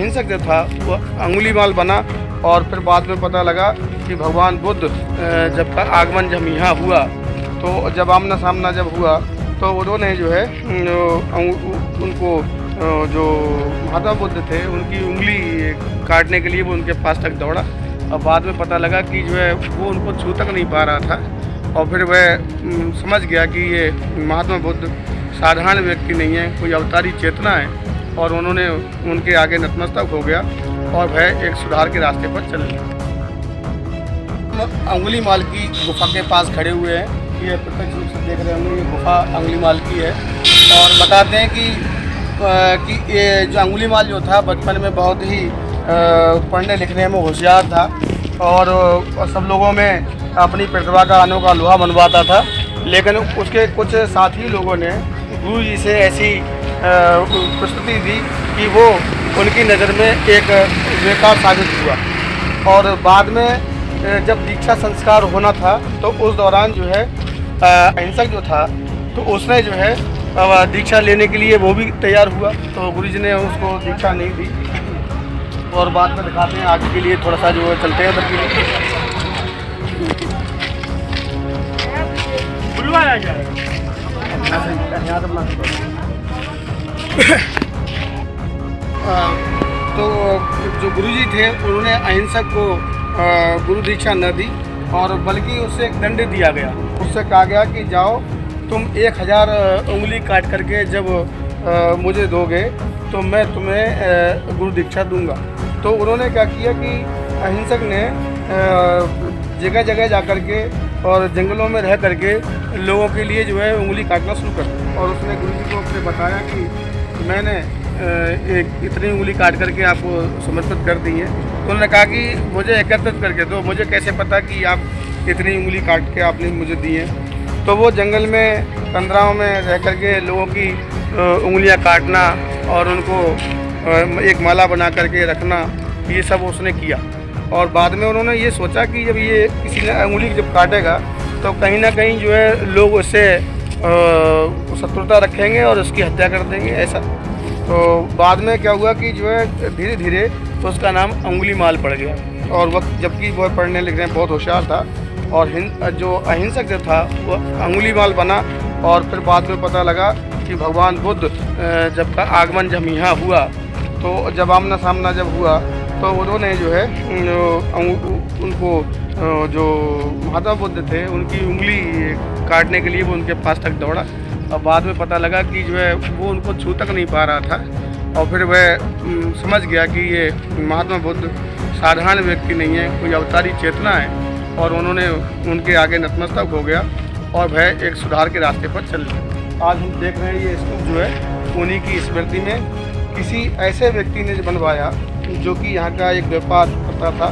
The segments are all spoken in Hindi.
अहिंसक जो था वो अंगुलीमाल बना। और फिर बाद में पता लगा कि भगवान बुद्ध जब का आगमन जब यहाँ हुआ, तो जब आमना सामना जब हुआ तो उन्होंने जो है उनको जो महात्मा बुद्ध थे उनकी उंगली काटने के लिए वो उनके पास तक दौड़ा। और बाद में पता लगा कि जो है वो उनको छू तक नहीं पा रहा था। और फिर वह समझ गया कि ये महात्मा बुद्ध साधारण व्यक्ति नहीं है, कोई अवतारी चेतना है। और उन्होंने उनके आगे नतमस्तक हो गया और वह एक सुधार के रास्ते पर चल गया। अंगुलीमाल की गुफा के पास खड़े हुए हैं। ये प्रत्यक्ष रूप से देख रहे होंगे, ये गुफा अंगुलीमाल की है। और बताते हैं कि ये जो अंगुलीमाल जो था बचपन में बहुत ही पढ़ने लिखने में होशियार था और सब लोगों में अपनी प्रतिभा का अनोखा लोहा मनवाता था। लेकिन उसके कुछ साथी लोगों ने गुरु जी से ऐसी प्रस्तुति दी कि वो उनकी नज़र में एक बेकार साबित हुआ। और बाद में जब दीक्षा संस्कार होना था तो उस दौरान जो है अहिंसक जो था तो उसने जो है दीक्षा लेने के लिए वो भी तैयार हुआ। तो गुरु जी ने उसको दीक्षा नहीं दी। और बाद में दिखाते हैं आगे के लिए, थोड़ा सा जो है चलते हैं उधर के लिए। तो जो गुरुजी थे उन्होंने अहिंसक को गुरु दीक्षा न दी और बल्कि उससे एक दंड दिया गया। उससे कहा गया कि जाओ तुम 1000 उंगली काट करके जब मुझे दोगे तो मैं तुम्हें गुरु दीक्षा दूंगा। तो उन्होंने क्या किया कि अहिंसक ने जगह जगह जा कर के और जंगलों में रह करके लोगों के लिए जो है उंगली काटना शुरू कर दिया। और उसने गुरु जी को अपने बताया कि मैंने इतनी उंगली काट करके आपको समर्पित कर दी है। तो उन्होंने कहा कि मुझे एकत्रित करके दो, मुझे कैसे पता कि आप इतनी उंगली काट के आपने मुझे दी है। तो वो जंगल में कंदराओं में रह करके लोगों की उंगलियां काटना और उनको एक माला बना करके रखना, ये सब उसने किया। और बाद में उन्होंने ये सोचा कि जब ये किसी ने उंगली जब काटेगा तो कहीं ना कहीं जो है लोग उससे शत्रुता रखेंगे और उसकी हत्या कर देंगे ऐसा। तो बाद में क्या हुआ कि जो है धीरे धीरे तो उसका नाम अंगुलीमाल पड़ गया। और वक्त जबकि वह पढ़ने लिखने में बहुत होशियार था और जो अहिंसक जो था वो अंगुलीमाल बना। और फिर बाद में पता लगा कि भगवान बुद्ध जब का आगमन जब यहाँ हुआ, तो जब आमना सामना जब हुआ तो उन्होंने जो है उनको जो महात्मा बुद्ध थे उनकी उंगली काटने के लिए वो उनके पास तक दौड़ा। और बाद में पता लगा कि जो है वो उनको छू तक नहीं पा रहा था। और फिर वह समझ गया कि ये महात्मा बुद्ध साधारण व्यक्ति नहीं है, कोई अवतारी चेतना है। और उन्होंने उनके आगे नतमस्तक हो गया और वह एक सुधार के रास्ते पर चल गया। आज हम देख रहे हैं ये स्तूप जो है उन्हीं की स्मृति में किसी ऐसे व्यक्ति ने बनवाया जो कि यहाँ का एक व्यापार करता था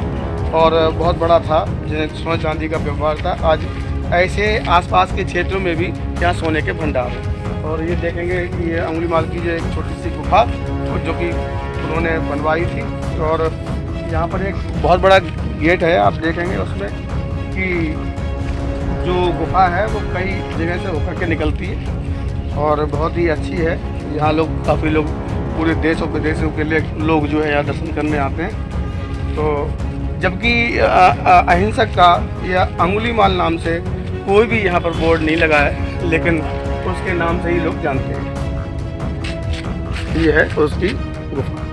और बहुत बड़ा था, जिन्हें सोने चांदी का व्यापार था। आज ऐसे आसपास के क्षेत्रों में भी यहाँ सोने के भंडार हैं। और ये देखेंगे कि ये अंगुलीमाल की जो एक छोटी सी गुफा जो कि उन्होंने बनवाई थी। और यहाँ पर एक बहुत बड़ा गेट है, आप देखेंगे उसमें कि जो गुफा है वो कई जगह से होकर के निकलती है और बहुत ही अच्छी है। यहाँ लोग काफ़ी लोग पूरे देश और विदेशों के लिए लोग जो है यहाँ दर्शन करने आते हैं। तो जबकि अहिंसक का या अंगुलीमाल नाम से कोई भी यहाँ पर बोर्ड नहीं लगा है, लेकिन उसके नाम से ही लोग जानते हैं। ये है उसकी गुफा।